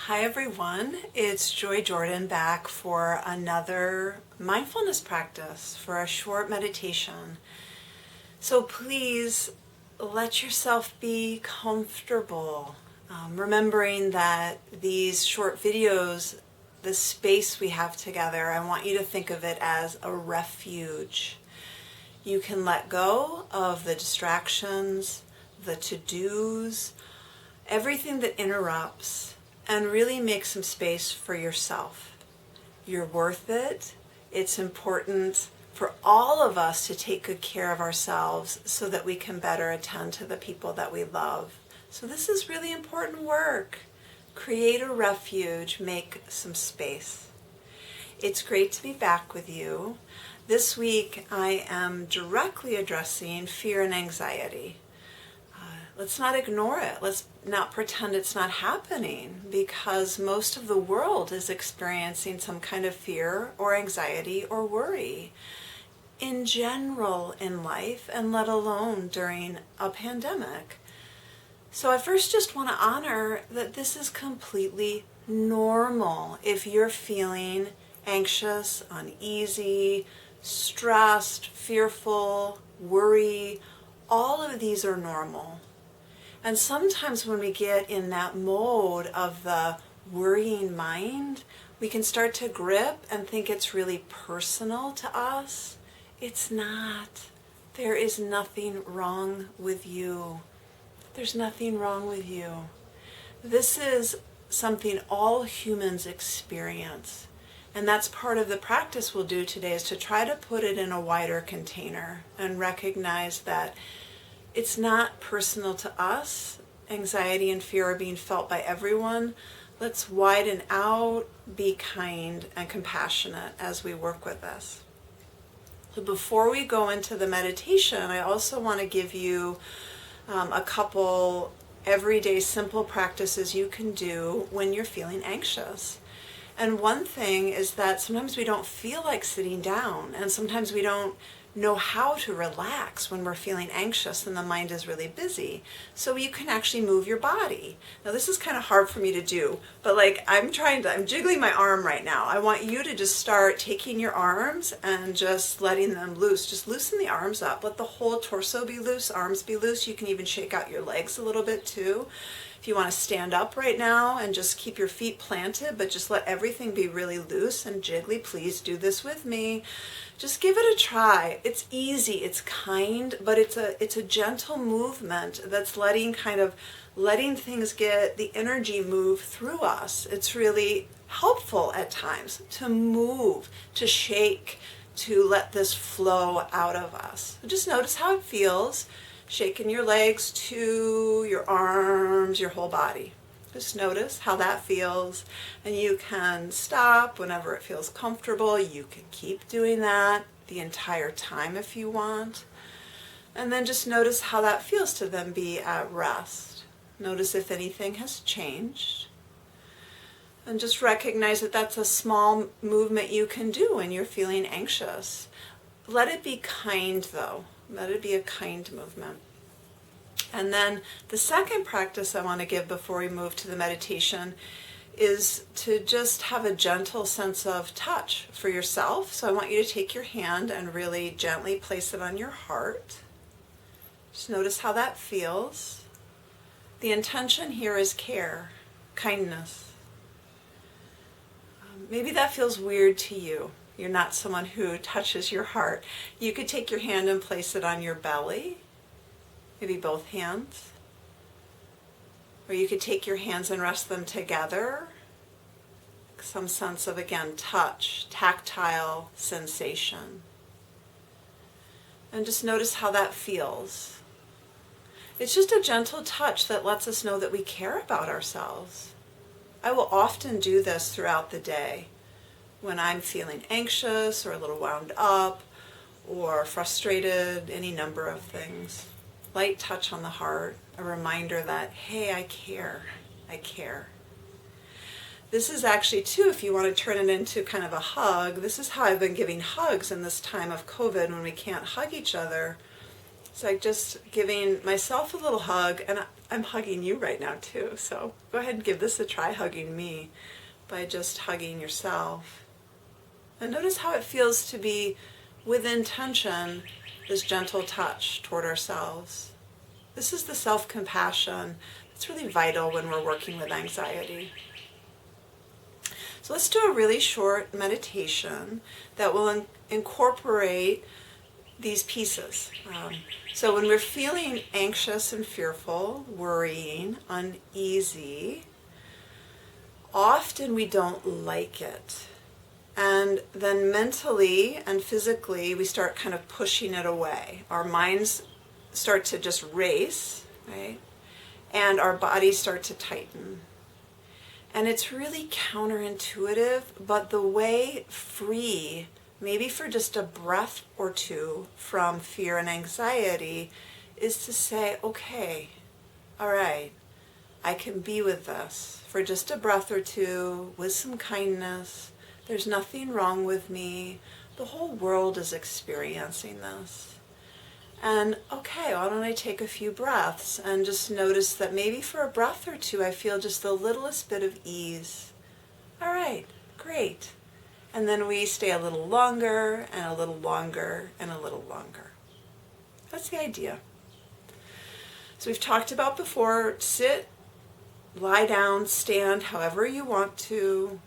Hi everyone, it's Joy Jordan back for another mindfulness practice for a short meditation. So please let yourself be comfortable, remembering that these short videos, the space we have together, I want you to think of it as a refuge. You can let go of the distractions, the to-dos, everything that interrupts, and really make some space for yourself. You're worth it. It's important for all of us to take good care of ourselves so that we can better attend to the people that we love. So this is really important work. Create a refuge, make some space. It's great to be back with you. This week I am directly addressing fear and anxiety. Let's not ignore it. Let's not pretend it's not happening, because most of the world is experiencing some kind of fear or anxiety or worry in general in life, and let alone during a pandemic. So I first just want to honor that this is completely normal. If you're feeling anxious, uneasy, stressed, fearful, worry, all of these are normal. And sometimes when we get in that mode of the worrying mind, we can start to grip and think it's really personal to us. It's not. There is nothing wrong with you. There's nothing wrong with you. This is something all humans experience. And that's part of the practice we'll do today, is to try to put it in a wider container and recognize that it's not personal to us. Anxiety and fear are being felt by everyone. Let's widen out, be kind and compassionate as we work with this. So before we go into the meditation, I also want to give you a couple everyday simple practices you can do when you're feeling anxious. And one thing is that sometimes we don't feel like sitting down, and sometimes we don't know how to relax when we're feeling anxious and the mind is really busy. So you can actually move your body. Now this is kind of hard for me to do, but I'm jiggling my arm right now. I want you to just start taking your arms and just letting them loose. Just loosen the arms up. Let the whole torso be loose, arms be loose. You can even shake out your legs a little bit too. If you want to stand up right now and just keep your feet planted, but just let everything be really loose and jiggly, please do this with me. Just give it a try. It's easy, it's kind, but it's a gentle movement that's letting things get the energy move through us. It's really helpful at times to move, to shake, to let this flow out of us. So just notice how it feels, shaking your legs to your arms, your whole body. Just notice how that feels, and you can stop whenever it feels comfortable. You can keep doing that the entire time if you want. And then just notice how that feels to then be at rest. Notice if anything has changed. And just recognize that that's a small movement you can do when you're feeling anxious. Let it be kind though. Let it be a kind movement. And then the second practice I want to give before we move to the meditation is to just have a gentle sense of touch for yourself. So I want you to take your hand and really gently place it on your heart. Just notice how that feels. The intention here is care, kindness. Maybe that feels weird to you. You're not someone who touches your heart. You could take your hand and place it on your belly. Maybe both hands. Or you could take your hands and rest them together. Some sense of, again, touch, tactile sensation. And just notice how that feels. It's just a gentle touch that lets us know that we care about ourselves. I will often do this throughout the day when I'm feeling anxious or a little wound up or frustrated, any number of things. Light touch on the heart, a reminder that, hey, I care. This is actually too, if you want to turn it into kind of a hug, this is how I've been giving hugs in this time of COVID when we can't hug each other. It's like just giving myself a little hug, and I'm hugging you right now too. So go ahead and give this a try, hugging me, by just hugging yourself. And notice how it feels to be with intention, this gentle touch toward ourselves. This is the self-compassion that's really vital when we're working with anxiety. So let's do a really short meditation that will incorporate these pieces. So when we're feeling anxious and fearful, worrying, uneasy, often we don't like it. And then mentally and physically, we start kind of pushing it away. Our minds start to just race, right? And our bodies start to tighten. And it's really counterintuitive, but the way free, maybe for just a breath or two from fear and anxiety, is to say, okay, all right, I can be with this for just a breath or two with some kindness. There's nothing wrong with me. The whole world is experiencing this. And okay, why don't I take a few breaths and just notice that maybe for a breath or two I feel just the littlest bit of ease. All right, great. And then we stay a little longer and a little longer and a little longer. That's the idea. So we've talked about before, sit, lie down, stand, however you want to.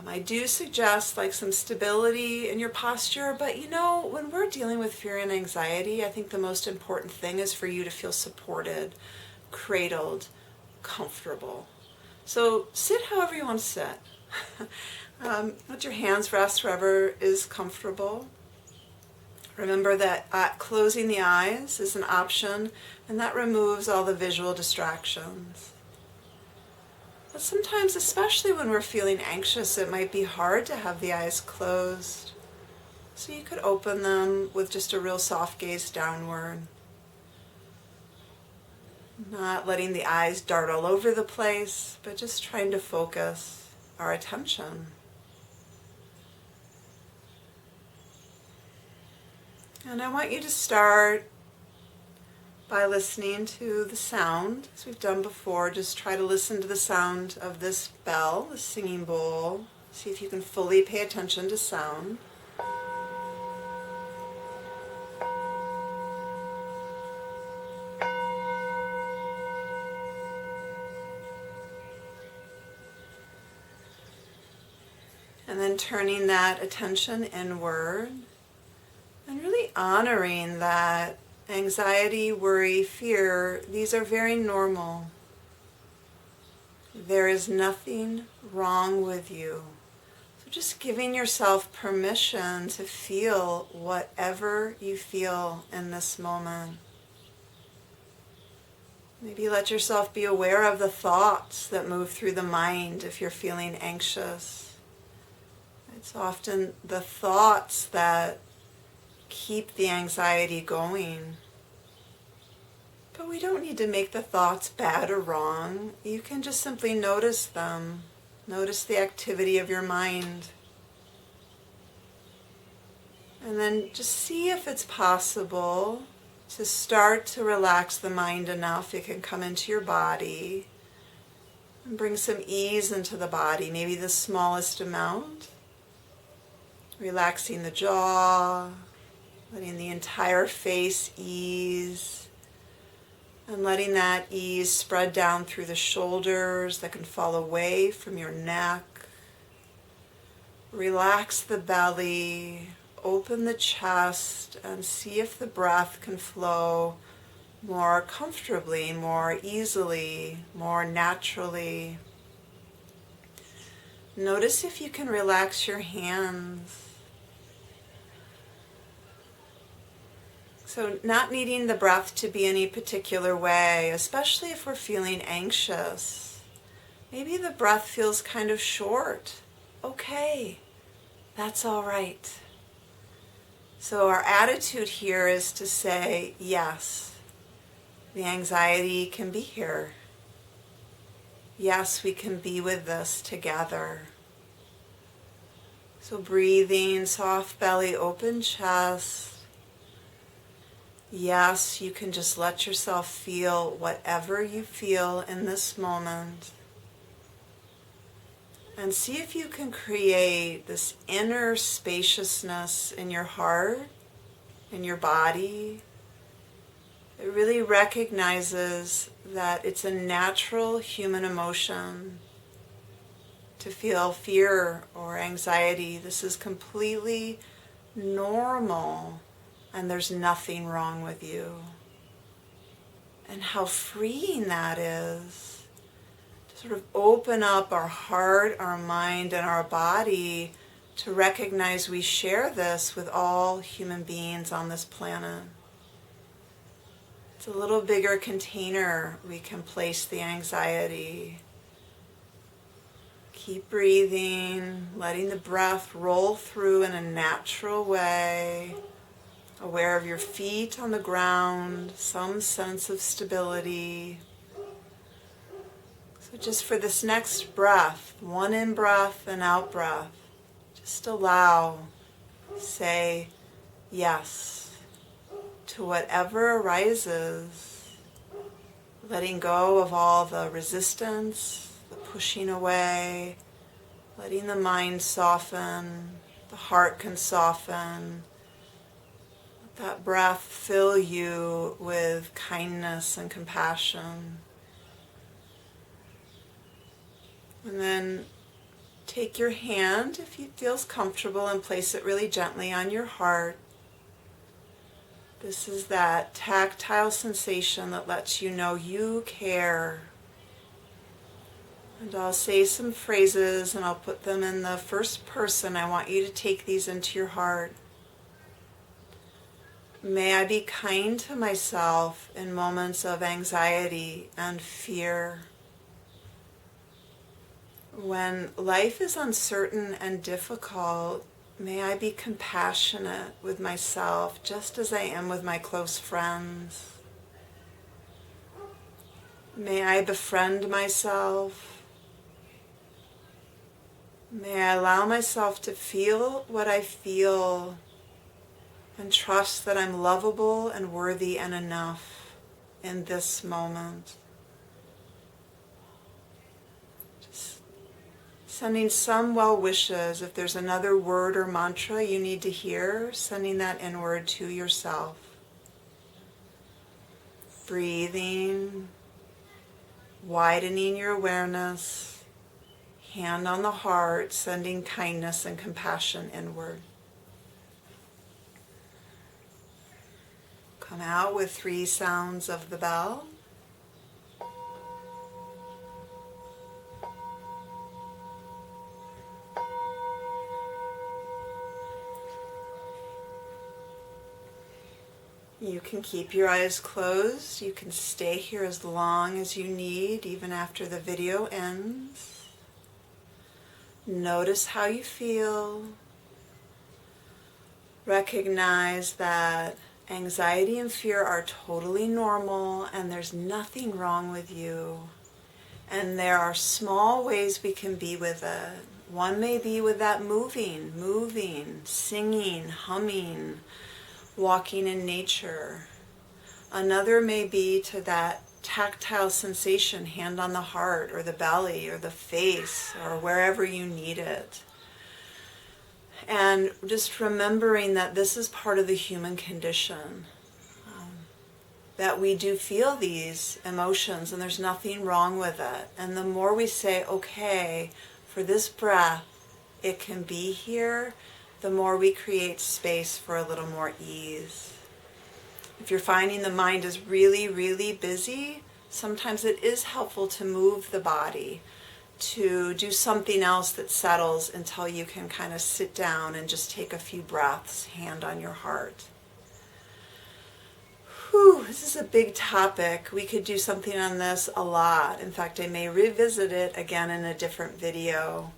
I do suggest like some stability in your posture, but you know, when we're dealing with fear and anxiety, I think the most important thing is for you to feel supported, cradled, comfortable. So sit however you want to sit. Let your hands rest wherever is comfortable. Remember that closing the eyes is an option, and that removes all the visual distractions. But sometimes, especially when we're feeling anxious, it might be hard to have the eyes closed. So you could open them with just a real soft gaze downward. Not letting the eyes dart all over the place, but just trying to focus our attention. And I want you to start by listening to the sound, as we've done before. Just try to listen to the sound of this bell, the singing bowl. See if you can fully pay attention to sound. And then turning that attention inward and really honoring that anxiety, worry, fear, these are very normal. There is nothing wrong with you. So just giving yourself permission to feel whatever you feel in this moment. Maybe let yourself be aware of the thoughts that move through the mind if you're feeling anxious. It's often the thoughts that keep the anxiety going. But we don't need to make the thoughts bad or wrong. You can just simply notice them. Notice the activity of your mind. And then just see if it's possible to start to relax the mind enough it can come into your body and bring some ease into the body, maybe the smallest amount. Relaxing the jaw, letting the entire face ease, and letting that ease spread down through the shoulders that can fall away from your neck. Relax the belly, open the chest, and see if the breath can flow more comfortably, more easily, more naturally. Notice if you can relax your hands. So not needing the breath to be any particular way, especially if we're feeling anxious. Maybe the breath feels kind of short. Okay, that's all right. So our attitude here is to say, yes, the anxiety can be here. Yes, we can be with this together. So breathing, soft belly, open chest. Yes, you can just let yourself feel whatever you feel in this moment. And see if you can create this inner spaciousness in your heart, in your body. It really recognizes that it's a natural human emotion to feel fear or anxiety. This is completely normal, and there's nothing wrong with you. And how freeing that is to sort of open up our heart, our mind, and our body to recognize we share this with all human beings on this planet. It's a little bigger container we can place the anxiety. Keep breathing, letting the breath roll through in a natural way, aware of your feet on the ground, some sense of stability. So just for this next breath, one in breath and out breath, just allow, say yes to whatever arises, letting go of all the resistance, the pushing away, letting the mind soften, the heart can soften. Let that breath fill you with kindness and compassion. And then take your hand, if it feels comfortable, and place it really gently on your heart. This is that tactile sensation that lets you know you care. And I'll say some phrases and I'll put them in the first person. I want you to take these into your heart. May I be kind to myself in moments of anxiety and fear. When life is uncertain and difficult, may I be compassionate with myself just as I am with my close friends. May I befriend myself. May I allow myself to feel what I feel and trust that I'm lovable and worthy and enough in this moment. Just sending some well wishes. If there's another word or mantra you need to hear, sending that inward to yourself. Breathing, widening your awareness, hand on the heart, sending kindness and compassion inward. Come out with 3 sounds of the bell. You can keep your eyes closed. You can stay here as long as you need, even after the video ends. Notice how you feel. Recognize that anxiety and fear are totally normal and there's nothing wrong with you. And there are small ways we can be with it. One may be with that moving, singing, humming, walking in nature. Another may be to that tactile sensation, hand on the heart or the belly or the face or wherever you need it. And just remembering that this is part of the human condition, that we do feel these emotions and there's nothing wrong with it. And the more we say, okay, for this breath, it can be here, the more we create space for a little more ease. If you're finding the mind is really, really busy, sometimes it is helpful to move the body, to do something else that settles until you can kind of sit down and just take a few breaths, hand on your heart. Whew, this is a big topic. We could do something on this a lot. In fact, I may revisit it again in a different video.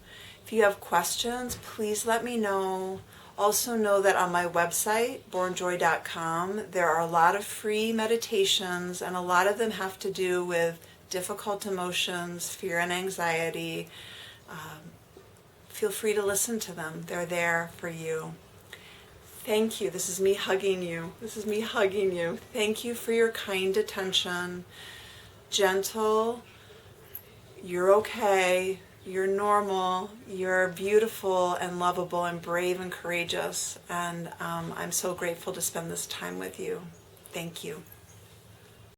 If you have questions, please let me know. Also know that on my website, bornjoy.com, there are a lot of free meditations, and a lot of them have to do with difficult emotions, fear and anxiety. Feel free to listen to them. They're there for you. Thank you. This is me hugging you. This is me hugging you. Thank you for your kind attention. Gentle. You're okay. You're normal. You're beautiful and lovable and brave and courageous. And I'm so grateful to spend this time with you. Thank you.